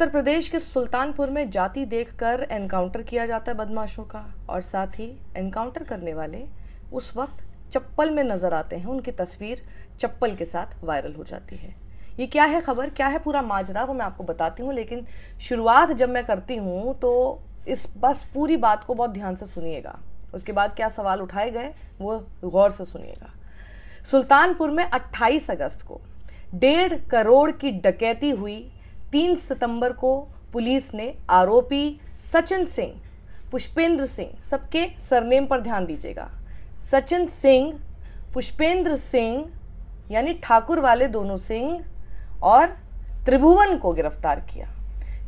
उत्तर प्रदेश के सुल्तानपुर में जाति देखकर एनकाउंटर किया जाता है बदमाशों का, और साथ ही एनकाउंटर करने वाले उस वक्त चप्पल में नजर आते हैं। उनकी तस्वीर चप्पल के साथ वायरल हो जाती है। ये क्या है खबर, क्या है पूरा माजरा, वो मैं आपको बताती हूँ। लेकिन शुरुआत जब मैं करती हूँ तो बस पूरी बात को बहुत ध्यान से सुनिएगा। उसके बाद क्या सवाल उठाए गए वो गौर से सुनिएगा। सुल्तानपुर में 28 अगस्त को 1.5 करोड़ की डकैती हुई। 3 सितंबर को पुलिस ने आरोपी सचिन सिंह, पुष्पेंद्र सिंह, सबके सरनेम पर ध्यान दीजिएगा, सचिन सिंह, पुष्पेंद्र सिंह यानी ठाकुर वाले दोनों सिंह, और त्रिभुवन को गिरफ्तार किया।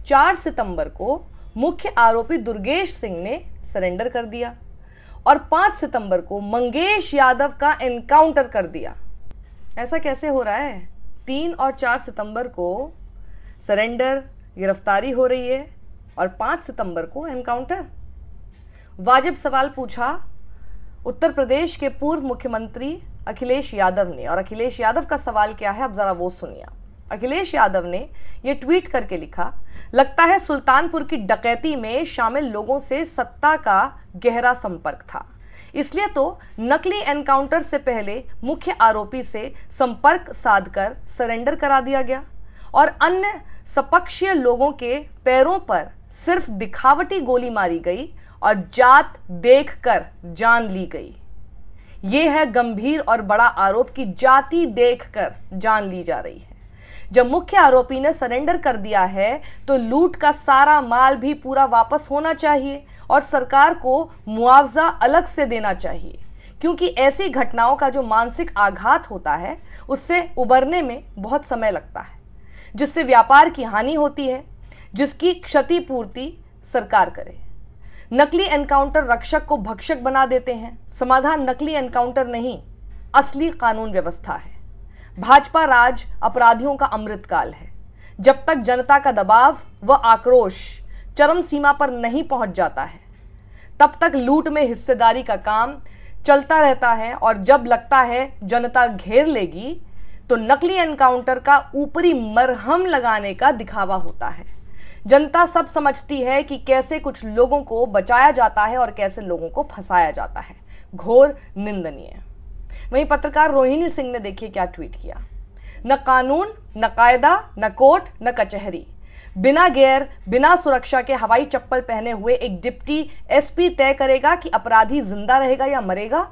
4 सितंबर को मुख्य आरोपी दुर्गेश सिंह ने सरेंडर कर दिया और 5 सितंबर को मंगेश यादव का एनकाउंटर कर दिया। ऐसा कैसे हो रहा है? 3 और 4 सितंबर को सरेंडर, गिरफ्तारी हो रही है और 5 सितंबर को एनकाउंटर। वाजिब सवाल पूछा उत्तर प्रदेश के पूर्व मुख्यमंत्री अखिलेश यादव ने, और अखिलेश यादव का सवाल क्या है अब जरा वो सुनिए। अखिलेश यादव ने ये ट्वीट करके लिखा, लगता है सुल्तानपुर की डकैती में शामिल लोगों से सत्ता का गहरा संपर्क था, इसलिए तो नकली एनकाउंटर से पहले मुख्य आरोपी से संपर्क साधकर सरेंडर करा दिया गया और अन्य सपक्षीय लोगों के पैरों पर सिर्फ दिखावटी गोली मारी गई और जात देखकर जान ली गई। यह है गंभीर और बड़ा आरोप कि जाति देखकर जान ली जा रही है। जब मुख्य आरोपी ने सरेंडर कर दिया है तो लूट का सारा माल भी पूरा वापस होना चाहिए और सरकार को मुआवजा अलग से देना चाहिए, क्योंकि ऐसी घटनाओं का जो मानसिक आघात होता है उससे उबरने में बहुत समय लगता है, जिससे व्यापार की हानि होती है, जिसकी क्षतिपूर्ति सरकार करे। नकली एनकाउंटर रक्षक को भक्षक बना देते हैं। समाधान नकली एनकाउंटर नहीं, असली कानून व्यवस्था है। भाजपा राज अपराधियों का अमृतकाल है। जब तक जनता का दबाव व आक्रोश चरम सीमा पर नहीं पहुंच जाता है तब तक लूट में हिस्सेदारी का काम चलता रहता है, और जब लगता है जनता घेर लेगी तो नकली एनकाउंटर का ऊपरी मरहम लगाने का दिखावा होता है। जनता सब समझती है कि कैसे कुछ लोगों को बचाया जाता है और कैसे लोगों को फंसाया जाता है। घोर निंदनीय। वहीं पत्रकार रोहिणी सिंह ने देखिए क्या ट्वीट किया, न कानून, न कायदा, न कोर्ट, न कचहरी, बिना गियर, बिना सुरक्षा के हवाई चप्पल पहने हुए एक डिप्टी एसपी तय करेगा कि अपराधी जिंदा रहेगा या मरेगा।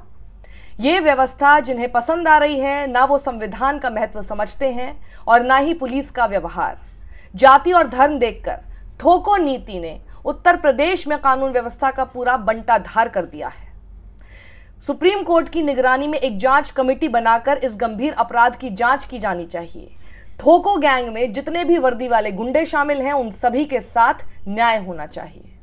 ये व्यवस्था जिन्हें पसंद आ रही है, ना वो संविधान का महत्व समझते हैं और ना ही पुलिस का व्यवहार। जाति और धर्म देखकर ठोको नीति ने उत्तर प्रदेश में कानून व्यवस्था का पूरा बंटाधार कर दिया है। सुप्रीम कोर्ट की निगरानी में एक जांच कमेटी बनाकर इस गंभीर अपराध की जांच की जानी चाहिए। ठोको गैंग में जितने भी वर्दी वाले गुंडे शामिल हैं उन सभी के साथ न्याय होना चाहिए।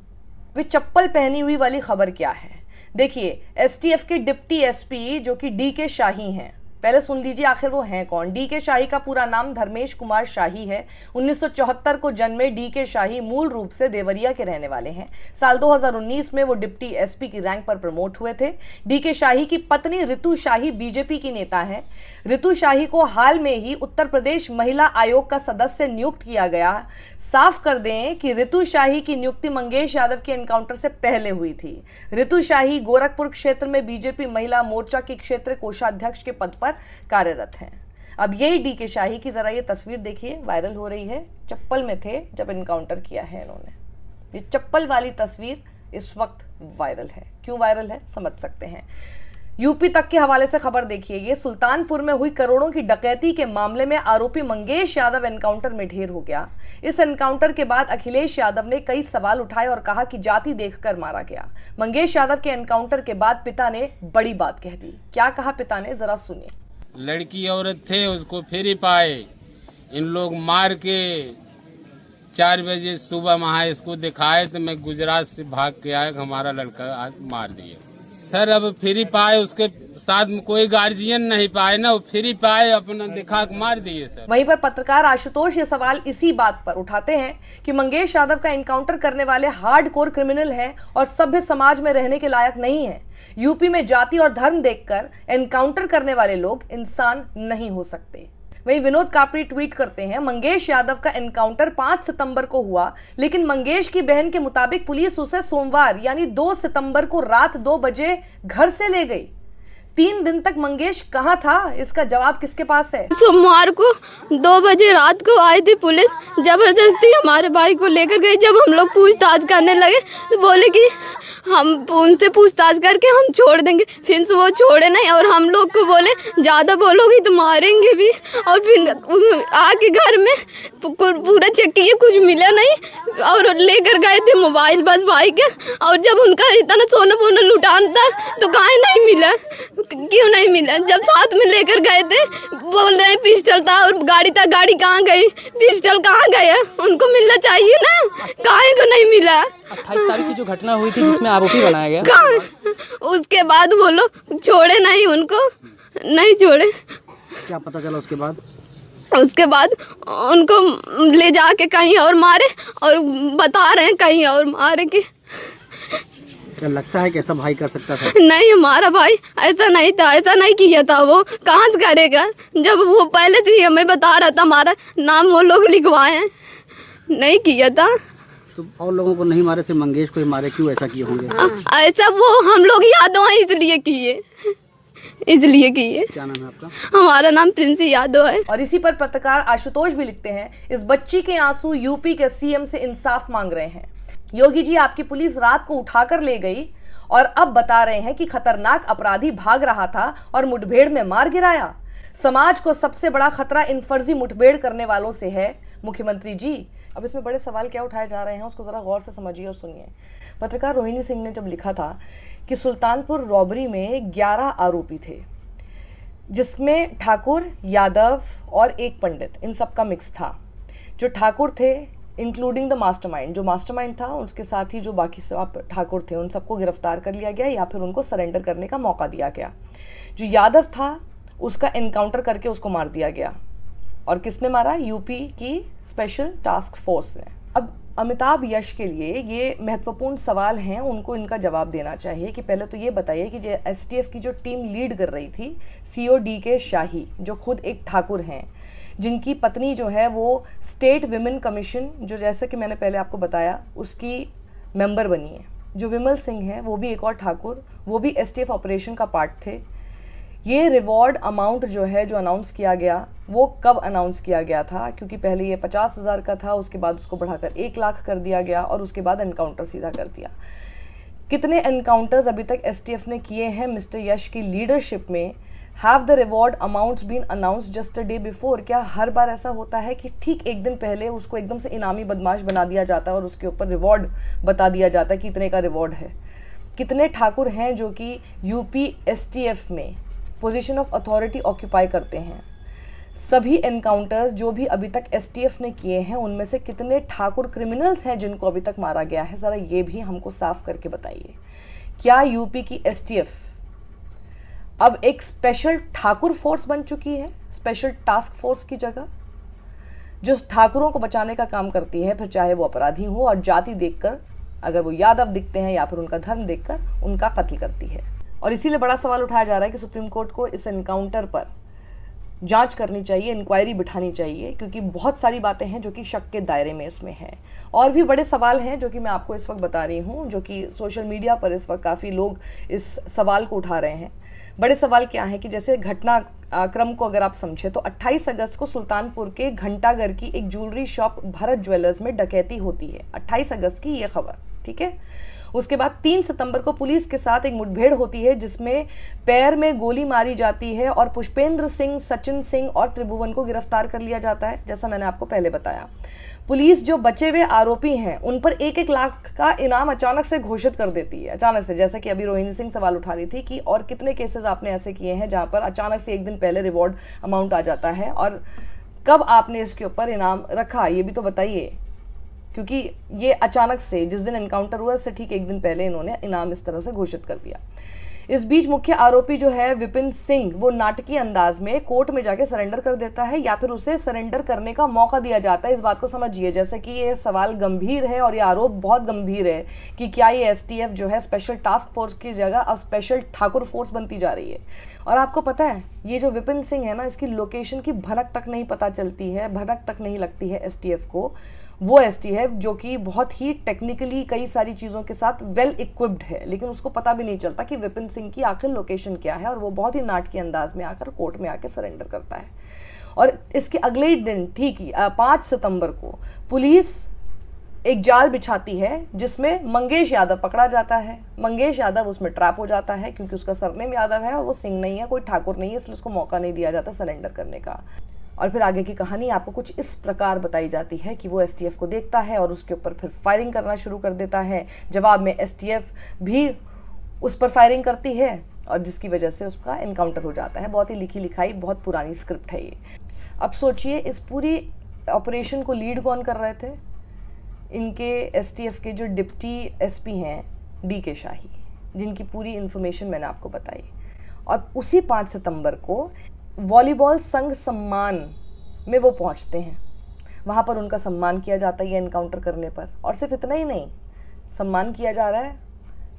वे चप्पल पहनी हुई वाली खबर क्या है? देखिए, एसटीएफ के डिप्टी एसपी जो कि डीके शाही हैं, पहले सुन लीजिए आखिर वो हैं कौन। डीके शाही का पूरा नाम धर्मेश कुमार शाही है। 1974 को जन्मे डीके शाही मूल रूप से देवरिया के रहने वाले हैं। साल 2019 में वो डिप्टी एसपी की रैंक पर प्रमोट हुए थे। डीके शाही की पत्नी ऋतु शाही बीजेपी की नेता हैं। ऋतु शाही को हाल में ही उत्तर प्रदेश महिला आयोग का सदस्य नियुक्त किया गया। साफ कर दें कि ऋतु शाही की नियुक्ति मंगेश यादव के एनकाउंटर से पहले हुई थी। ऋतु शाही गोरखपुर क्षेत्र में बीजेपी महिला मोर्चा की क्षेत्रीय कोषाध्यक्ष के पद पर कार्यरत हैं। अब यही डीके शाही की जरा ये तस्वीर देखिए, वायरल हो रही है। चप्पल में थे जब एनकाउंटर किया है इन्होंने। ये चप्पल वाली तस्वीर इस वक्त वायरल है। क्यों वायरल है समझ सकते हैं। यूपी तक के हवाले से खबर देखिए। ये सुल्तानपुर में हुई करोड़ों की डकैती के मामले में आरोपी मंगेश यादव एनकाउंटर में ढेर हो गया। इस एनकाउंटर के बाद अखिलेश यादव ने कई सवाल उठाए और कहा कि जाति देखकर मारा गया। मंगेश यादव के एनकाउंटर के बाद पिता ने बड़ी बात कह दी। क्या कहा पिता ने, जरा सुनिए। लड़की औरत थे, उसको फिर ही पाए। इन लोग मार के 4 बजे सुबह वहाँ इसको दिखाए तो मैं गुजरात से भाग के आया, हमारा लड़का आज मार दिया। सर अब फ्री पाए, उसके साथ में कोई गार्जियन नहीं पाए ना, वो फ्री पाए, अपना दिखा के मार दिए सर। वहीं पर पत्रकार आशुतोष ये सवाल इसी बात पर उठाते हैं कि मंगेश यादव का एनकाउंटर करने वाले हार्डकोर क्रिमिनल हैं और सभ्य समाज में रहने के लायक नहीं है। यूपी में जाति और धर्म देखकर एनकाउंटर करने वाले लोग इंसान नहीं हो सकते। वहीं विनोद कापड़ी ट्वीट करते हैं, मंगेश यादव का एनकाउंटर 5 सितंबर को हुआ, लेकिन मंगेश की बहन के मुताबिक पुलिस उसे सोमवार यानी 2 सितंबर को रात 2 बजे घर से ले गई। 3 दिन तक मंगेश कहां था, इसका जवाब किसके पास है? सोमवार को 2 बजे रात को आई थी पुलिस, जबरदस्ती हमारे भाई को लेकर गई। जब हम लोग पूछताछ करने लगे तो बोले कि हम उनसे पूछताछ करके हम छोड़ देंगे, फिर वो छोड़े नहीं और हम लोग को बोले ज़्यादा बोलोगी तो मारेंगे भी। और फिर आके घर में पूरा चेक किए, कुछ मिला नहीं और लेकर गए थे मोबाइल बस भाई के। और जब उनका इतना सोना वोना लुटान था तो काहे नहीं मिला, क्यों नहीं मिला? जब साथ में लेकर गए थे बोल रहे पिस्टल था और गाड़ी था, गाड़ी कहाँ गई, पिस्टल कहाँ गया? उनको मिलना चाहिए ना, काहे को नहीं मिला? 28 तारीख की जो घटना हुई थी जिसमें आरोपी बनाया गया, कहाँ? उसके बाद वो लोग छोड़े नहीं, उनको नहीं छोड़े। क्या पता चला उसके बाद? उसके बाद उनको ले जाके कहीं और मारे और बता रहे हैं कहीं और मारे के। क्या लगता है कि ऐसा भाई कर सकता था? नहीं, हमारा भाई ऐसा नहीं था, ऐसा नहीं किया था। वो कहाँ से करेगा जब वो पहले से ही हमें बता रहा था, हमारा नाम वो लोग लिखवाए हैं, नहीं किया था। तो और लोगों को नहीं मारे, सिर्फ मंगेश को ही मारे, क्यों ऐसा किए होंगे? ऐसा वो हम लोग यादव हैं इसलिए किए, इसलिए किए। क्या नाम है आपका? हमारा नाम प्रिंसी यादव है। और इसी पर पत्रकार आशुतोष भी लिखते हैं, इस बच्ची के आंसू यूपी के सीएम से इंसाफ मांग रहे हैं। योगी जी, आपकी पुलिस रात को उठाकर ले गई और अब बता रहे हैं कि खतरनाक अपराधी भाग रहा था और मुठभेड़ में मार गिराया। समाज को सबसे बड़ा खतरा इन फर्जी मुठभेड़ करने वालों से है, मुख्यमंत्री जी। अब इसमें बड़े सवाल क्या उठाए जा रहे हैं, उसको जरा गौर से समझिए और सुनिए। पत्रकार रोहिणी सिंह ने जब लिखा था कि सुल्तानपुर रॉबरी में 11 आरोपी थे, जिसमें ठाकुर, यादव और एक पंडित, इन सब का मिक्स था। जो ठाकुर थे इंक्लूडिंग द मास्टरमाइंड, जो मास्टरमाइंड था उसके साथ ही जो बाकी सब ठाकुर थे उन सबको गिरफ्तार कर लिया गया या फिर उनको सरेंडर करने का मौका दिया गया। जो यादव था उसका एनकाउंटर करके उसको मार दिया गया। और किसने मारा? यूपी की स्पेशल टास्क फोर्स ने। अब अमिताभ यश के लिए ये महत्वपूर्ण सवाल हैं, उनको इनका जवाब देना चाहिए कि पहले तो ये बताइए कि जो एसटीएफ की जो टीम लीड कर रही थी, COD शाही, जो खुद एक ठाकुर हैं, जिनकी पत्नी जो है वो स्टेट विमेन कमीशन, जो जैसे कि मैंने पहले आपको बताया, उसकी मेंबर बनी है। जो विमल सिंह है वो भी एक और ठाकुर, वो भी एसटीएफ ऑपरेशन का पार्ट थे। ये रिवॉर्ड अमाउंट जो है जो अनाउंस किया गया, वो कब अनाउंस किया गया था? क्योंकि पहले ये 50,000 का था, उसके बाद उसको बढ़ाकर 1 लाख कर दिया गया और उसके बाद एनकाउंटर सीधा कर दिया। कितने एनकाउंटर्स अभी तक एसटीएफ ने किए हैं मिस्टर यश की लीडरशिप में? Have the reward amounts been announce just a day before? क्या हर बार ऐसा होता है कि ठीक एक दिन पहले उसको एकदम से इनामी बदमाश बना दिया जाता है और उसके ऊपर रिवॉर्ड बता दिया जाता है कि इतने का रिवॉर्ड है? कितने ठाकुर हैं जो कि यूपी एसटीएफ में पोजीशन ऑफ अथॉरिटी ऑक्यूपाई करते हैं? सभी एनकाउंटर्स जो भी अभी तक एसटीएफ ने किए हैं उनमें से कितने ठाकुर क्रिमिनल्स हैं जिनको अभी तक मारा गया है? ज़रा ये भी हमको साफ करके बताइए। क्या यूपी की एसटीएफ अब एक स्पेशल ठाकुर फोर्स बन चुकी है, स्पेशल टास्क फोर्स की जगह, जो ठाकुरों को बचाने का काम करती है, फिर चाहे वो अपराधी हो और जाति देखकर, अगर वो यादव दिखते हैं या फिर उनका धर्म देखकर, उनका कत्ल करती है। और इसीलिए बड़ा सवाल उठाया जा रहा है कि सुप्रीम कोर्ट को इस एनकाउंटर पर जांच करनी चाहिए, इंक्वायरी बिठानी चाहिए, क्योंकि बहुत सारी बातें हैं जो कि शक के दायरे में इसमें हैं। और भी बड़े सवाल हैं जो कि मैं आपको इस वक्त बता रही हूँ, जो कि सोशल मीडिया पर इस वक्त काफ़ी लोग इस सवाल को उठा रहे हैं। बड़े सवाल क्या है कि जैसे घटना क्रम को अगर आप समझे तो 28 अगस्त को सुल्तानपुर के घंटाघर की एक ज्वेलरी शॉप भरत ज्वेलर्स में डकैती होती है। 28 अगस्त की ये खबर, ठीक है। उसके बाद 3 सितंबर को पुलिस के साथ एक मुठभेड़ होती है जिसमें पैर में गोली मारी जाती है और पुष्पेंद्र सिंह, सचिन सिंह और त्रिभुवन को गिरफ्तार कर लिया जाता है, जैसा मैंने आपको पहले बताया। पुलिस जो बचे हुए आरोपी हैं उन पर 1-1 लाख का इनाम अचानक से घोषित कर देती है, अचानक से, जैसा कि अभी रोहिणी सिंह सवाल उठा रही थी कि और कितने केसेस आपने ऐसे किए हैं जहां पर अचानक से एक दिन पहले रिवॉर्ड अमाउंट आ जाता है, और कब आपने इसके ऊपर इनाम रखा ये भी तो बताइए, क्योंकि ये अचानक से जिस दिन एनकाउंटर हुआ उससे ठीक एक दिन पहले इन्होंने इनाम इस तरह से घोषित कर दिया। इस बीच मुख्य आरोपी जो है विपिन सिंह, वो नाटकीय अंदाज में कोर्ट में जाके सरेंडर कर देता है या फिर उसे सरेंडर करने का मौका दिया जाता है। इस बात को समझिए, जैसे कि ये सवाल गंभीर है और ये आरोप बहुत गंभीर है कि क्या ये एसटीएफ जो है स्पेशल टास्क फोर्स की जगह अब स्पेशल ठाकुर फोर्स बनती जा रही है। और आपको पता है ये जो विपिन सिंह है ना, इसकी लोकेशन की भनक तक नहीं पता चलती है, भनक तक नहीं लगती है एसटीएफ को। वो एसटीएफ जो कि बहुत ही टेक्निकली कई सारी चीज़ों के साथ वेल इक्विप्ड है, लेकिन उसको पता भी नहीं चलता कि विपिन सिंह की आखिर लोकेशन क्या है। और वो बहुत ही नाटकीय अंदाज में आकर कोर्ट में आकर सरेंडर करता है। और इसके अगले ही दिन ठीक 5 सितंबर को पुलिस एक जाल बिछाती है जिसमें मंगेश यादव पकड़ा जाता है। मंगेश यादव उसमें ट्रैप हो जाता है क्योंकि उसका सरनेम यादव है और वो सिंह नहीं है, कोई ठाकुर नहीं है, इसलिए उसको मौका नहीं दिया जाता सरेंडर करने का। और फिर आगे की कहानी आपको कुछ इस प्रकार बताई जाती है कि वो एसटीएफ को देखता है और उसके ऊपर फिर फायरिंग करना शुरू कर देता है। जवाब में एसटीएफ भी उस पर फायरिंग करती है और जिसकी वजह से उसका एनकाउंटर हो जाता है। बहुत ही लिखी लिखाई बहुत पुरानी स्क्रिप्ट है ये। अब सोचिए इस पूरी ऑपरेशन को लीड कौन कर रहे थे? इनके एसटीएफ के जो डिप्टी एसपी हैं डीके शाही, जिनकी पूरी इन्फॉर्मेशन मैंने आपको बताई। और उसी 5 सितंबर को वॉलीबॉल संघ सम्मान में वो पहुंचते हैं। वहाँ पर उनका सम्मान किया जाता है ये एनकाउंटर करने पर। और सिर्फ इतना ही नहीं, सम्मान किया जा रहा है,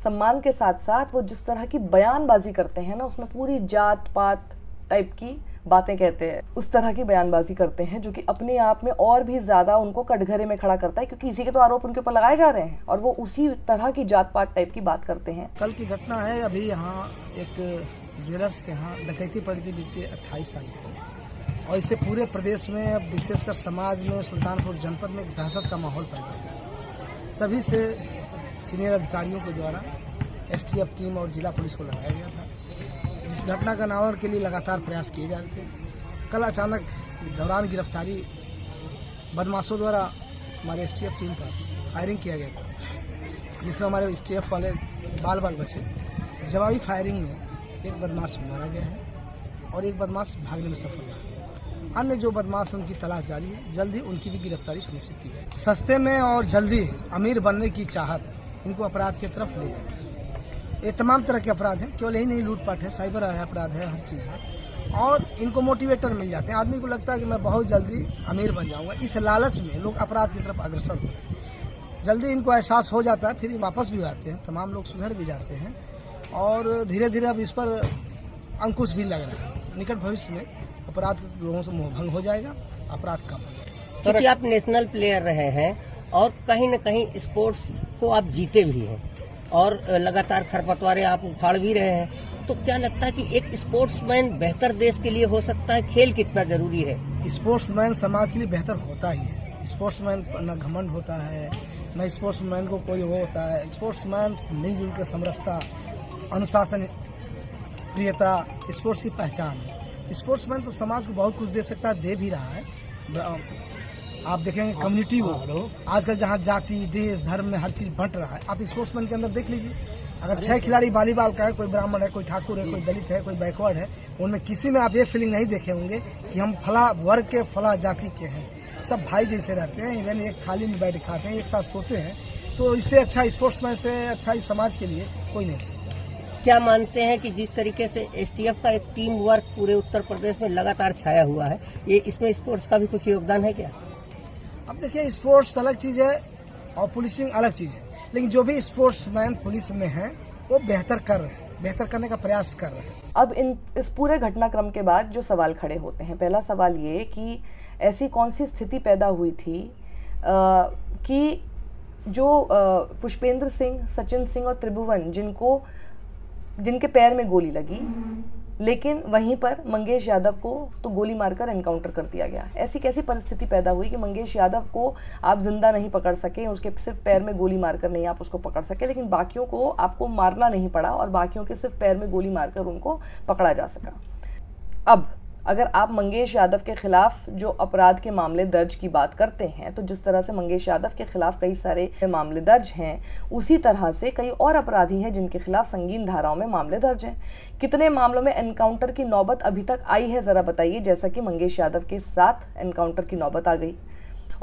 सम्मान के साथ साथ वो जिस तरह की बयानबाजी करते हैं ना, उसमें पूरी जात पात टाइप की बातें कहते हैं, उस तरह की बयानबाजी करते हैं जो कि अपने आप में और भी ज़्यादा उनको कटघरे में खड़ा करता है, क्योंकि इसी के तो आरोप उनके ऊपर लगाए जा रहे हैं और वो उसी तरह की जात पात टाइप की बात करते हैं। कल की घटना है, अभी यहाँ एक ज्वेलर्स के यहाँ डकैती पड़ी थी बीते 28 तारीख को, और इससे पूरे प्रदेश में, अब विशेषकर समाज में, सुल्तानपुर जनपद में एक दहशत का माहौल पैदा हो गया। तभी से सीनियर अधिकारियों के द्वारा एसटीएफ टीम और जिला पुलिस को लगाया गया था, जिस घटना का अनावरण के लिए लगातार प्रयास किए जा रहे थे। कल अचानक दौरान गिरफ्तारी बदमाशों द्वारा हमारे एसटीएफ टीम पर फायरिंग किया गया था, जिसमें हमारे एसटीएफ वाले बाल बचे। जवाबी फायरिंग में एक बदमाश मारा गया है और एक बदमाश भागने में सफल रहा। अन्य जो बदमाश उनकी तलाश जारी है, जल्दी उनकी भी गिरफ्तारी सुनिश्चित की जाए। सस्ते में और जल्दी अमीर बनने की चाहत इनको अपराध की तरफ ले जाएगी। ये तमाम तरह के अपराध हैं, केवल यही नहीं, लूटपाट है, साइबर अपराध है, हर चीज़ है। और इनको मोटिवेटर मिल जाते हैं। आदमी को लगता है कि मैं बहुत जल्दी अमीर बन जाऊंगा, इस लालच में लोग अपराध की तरफ अग्रसर हो रहे हैं। जल्दी इनको एहसास हो जाता है, फिर वापस भी आते हैं, तमाम लोग सुधर भी जाते हैं और धीरे धीरे अब इस पर अंकुश भी लग रहा है। निकट भविष्य में अपराध लोगों से मोहभंग हो जाएगा, अपराध कम हो जाएगा। क्योंकि आप नेशनल प्लेयर रहे हैं और कहीं न कहीं स्पोर्ट्स को आप जीते भी हैं और लगातार खरपतवारें आप उखाड़ भी रहे हैं, तो क्या लगता है कि एक स्पोर्ट्समैन बेहतर देश के लिए हो सकता है? खेल कितना जरूरी है? स्पोर्ट्समैन समाज के लिए बेहतर होता ही है। स्पोर्ट्समैन न घमंड होता है, न स्पोर्ट्समैन को कोई वो होता है। स्पोर्ट्समैन मिलजुल के समरसता, अनुशासन, प्रियता स्पोर्ट्स की पहचान है। स्पोर्ट्समैन तो समाज को बहुत कुछ दे सकता है, दे भी रहा है। आप देखेंगे कम्युनिटी को आजकल जहाँ जाति, देश, धर्म में हर चीज बंट रहा है। आप स्पोर्ट्समैन के अंदर देख लीजिए, अगर 6 खिलाड़ी वॉलीबॉल का है, कोई ब्राह्मण है, कोई ठाकुर है, कोई दलित है, कोई बैकवर्ड है, उनमें किसी में आप ये फीलिंग नहीं देखे होंगे कि हम फला वर्ग के, फला जाति के हैं। सब भाई जैसे रहते हैं, इवन एक थाली में बैठ खाते हैं, एक साथ सोते हैं। तो इससे अच्छा स्पोर्ट्समैन से अच्छा इस समाज के लिए कोई नहीं हो सकता। क्या मानते हैं कि जिस तरीके से एसटीएफ का एक टीम वर्क पूरे उत्तर प्रदेश में लगातार छाया हुआ है, ये इसमें स्पोर्ट्स का भी कुछ योगदान है क्या? अब देखिए, स्पोर्ट्स अलग चीज है और पुलिसिंग अलग चीज है, लेकिन जो भी स्पोर्ट्समैन पुलिस में है वो बेहतर कर रहे हैं, बेहतर करने का प्रयास कर रहे हैं। अब इस पूरे घटनाक्रम के बाद जो सवाल खड़े होते हैं, पहला सवाल ये कि ऐसी कौन सी स्थिति पैदा हुई थी कि जो पुष्पेंद्र सिंह, सचिन सिंह और त्रिभुवन जिनके पैर में गोली लगी, लेकिन वहीं पर मंगेश यादव को तो गोली मारकर एनकाउंटर कर दिया गया। ऐसी कैसी परिस्थिति पैदा हुई कि मंगेश यादव को आप जिंदा नहीं पकड़ सके, उसके सिर्फ पैर में गोली मारकर नहीं आप उसको पकड़ सके, लेकिन बाकियों को आपको मारना नहीं पड़ा और बाकियों के सिर्फ पैर में गोली मारकर उनको पकड़ा जा सका। अब अगर आप मंगेश यादव के खिलाफ जो अपराध के मामले दर्ज की बात करते हैं, तो जिस तरह से मंगेश यादव के खिलाफ कई सारे मामले दर्ज हैं, उसी तरह से कई और अपराधी हैं जिनके खिलाफ संगीन धाराओं में मामले दर्ज हैं। कितने मामलों में एनकाउंटर की नौबत अभी तक आई है, ज़रा बताइए। जैसा कि मंगेश यादव के साथ एनकाउंटर की नौबत आ गई।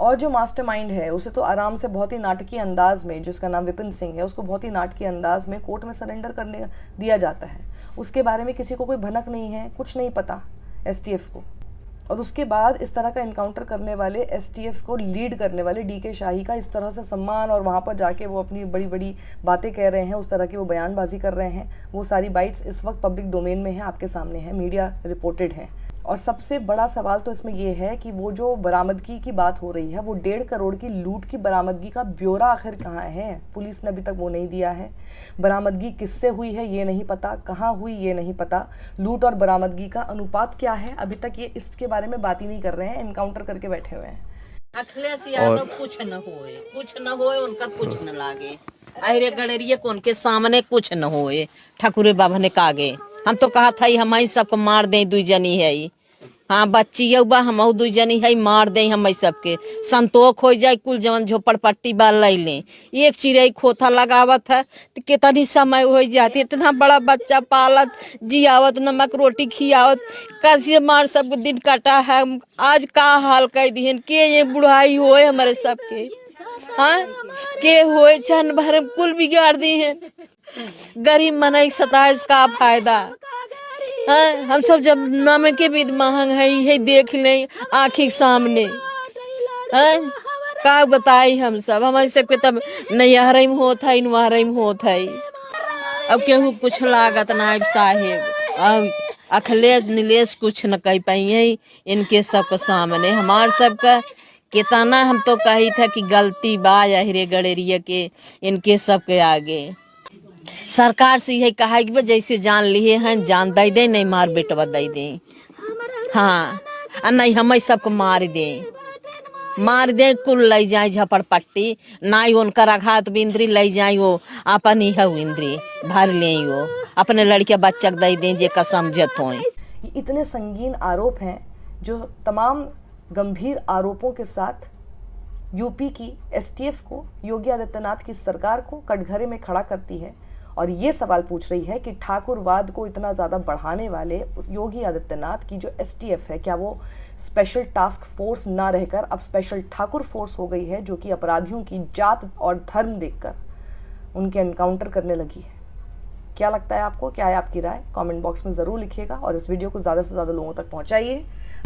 और जो मास्टरमाइंड है उसे तो आराम से बहुत ही नाटकीय अंदाज में, जिसका नाम विपिन सिंह है, उसको बहुत ही नाटकीय अंदाज में कोर्ट में सरेंडर करने दिया जाता है। उसके बारे में किसी को कोई भनक नहीं है, कुछ नहीं पता एसटीएफ को। और उसके बाद इस तरह का इनकाउंटर करने वाले एसटीएफ को लीड करने वाले डीके शाही का इस तरह से सम्मान, और वहाँ पर जाके वो अपनी बड़ी बड़ी बातें कह रहे हैं, उस तरह की वो बयानबाजी कर रहे हैं, वो सारी बाइट्स इस वक्त पब्लिक डोमेन में है, आपके सामने है, मीडिया रिपोर्टेड है। और सबसे बड़ा सवाल तो इसमें ये है कि वो जो बरामदगी की बात हो रही है, वो 1.5 करोड़ की लूट की बरामदगी का ब्यौरा आखिर कहाँ है? पुलिस ने अभी तक वो नहीं दिया है। बरामदगी किससे हुई है ये नहीं पता, कहाँ हुई ये नहीं पता, लूट और बरामदगी का अनुपात क्या है, अभी तक ये इसके बारे में बात ही नहीं कर रहे हैं, इनकाउंटर करके बैठे हुए हैं। अखिलेश यादव कुछ न होए उनका कुछ न लागे, अरे गडरिये को उनके सामने कुछ न होए, ठाकुरे बाबा ने कागे। हम तो कहा था हम सबको मार दें, 2 जनी है। हाँ बच्ची बा हम 2 जनी है, मार दें हम सबके, संतोष हो जाए, कुल जवन झोपड़पट्टी बाल ले लें। एक चिड़ई खोथा लगावत है तो कितनी समय हो जाती, इतना बड़ा बच्चा पालत जियावत, नमक रोटी खियावत, कैसे मार सब दिन कटा है। आज का हाल कह दिहन के ये बुढ़ाई होए हमारे सबके, हाँ के होए छन भर कुल बिगाड़ दी है। गरीब मनई सताइस का फायदा, हाँ हम सब जब नमक के भी महंग है देख लें आँखी के सामने, हाँ का बताई हम सब, हमारे सबके तब नैहर में होत है, नहर में होत है। अब केहू कुछ लागत नायब साहेब, अब अखिलेश नीलेश कुछ न कह पाई इनके सबके सामने। हमार सबका कितना हम तो कही था कि गलती बा हिरे गडरिया के, इनके सबके आगे सरकार से यही कहा कि जैसे जान लिए हैं जान दे दे, नहीं मार बेटवा दे दे, हाँ नहीं हम सबको मार दे कुल ले जाए झपड़पट्टी, ना उनकर आघात बिंद्री ले जाए, वो अपन ही है इंद्री भर ले, वो अपने लड़के बच्चा दे दें जे का समझत हो। इतने संगीन आरोप हैं जो तमाम गंभीर आरोपों के साथ यूपी की एसटीएफ को, योगी आदित्यनाथ की सरकार को कटघरे में खड़ा करती है और ये सवाल पूछ रही है कि ठाकुरवाद को इतना ज़्यादा बढ़ाने वाले योगी आदित्यनाथ की जो एसटीएफ है, क्या वो स्पेशल टास्क फोर्स ना रहकर अब स्पेशल ठाकुर फोर्स हो गई है, जो कि अपराधियों की जात और धर्म देखकर उनके एनकाउंटर करने लगी है? क्या लगता है आपको? क्या है आपकी राय? कमेंट बॉक्स में ज़रूर लिखिएगा और इस वीडियो को ज़्यादा से ज़्यादा लोगों तक पहुँचाइए।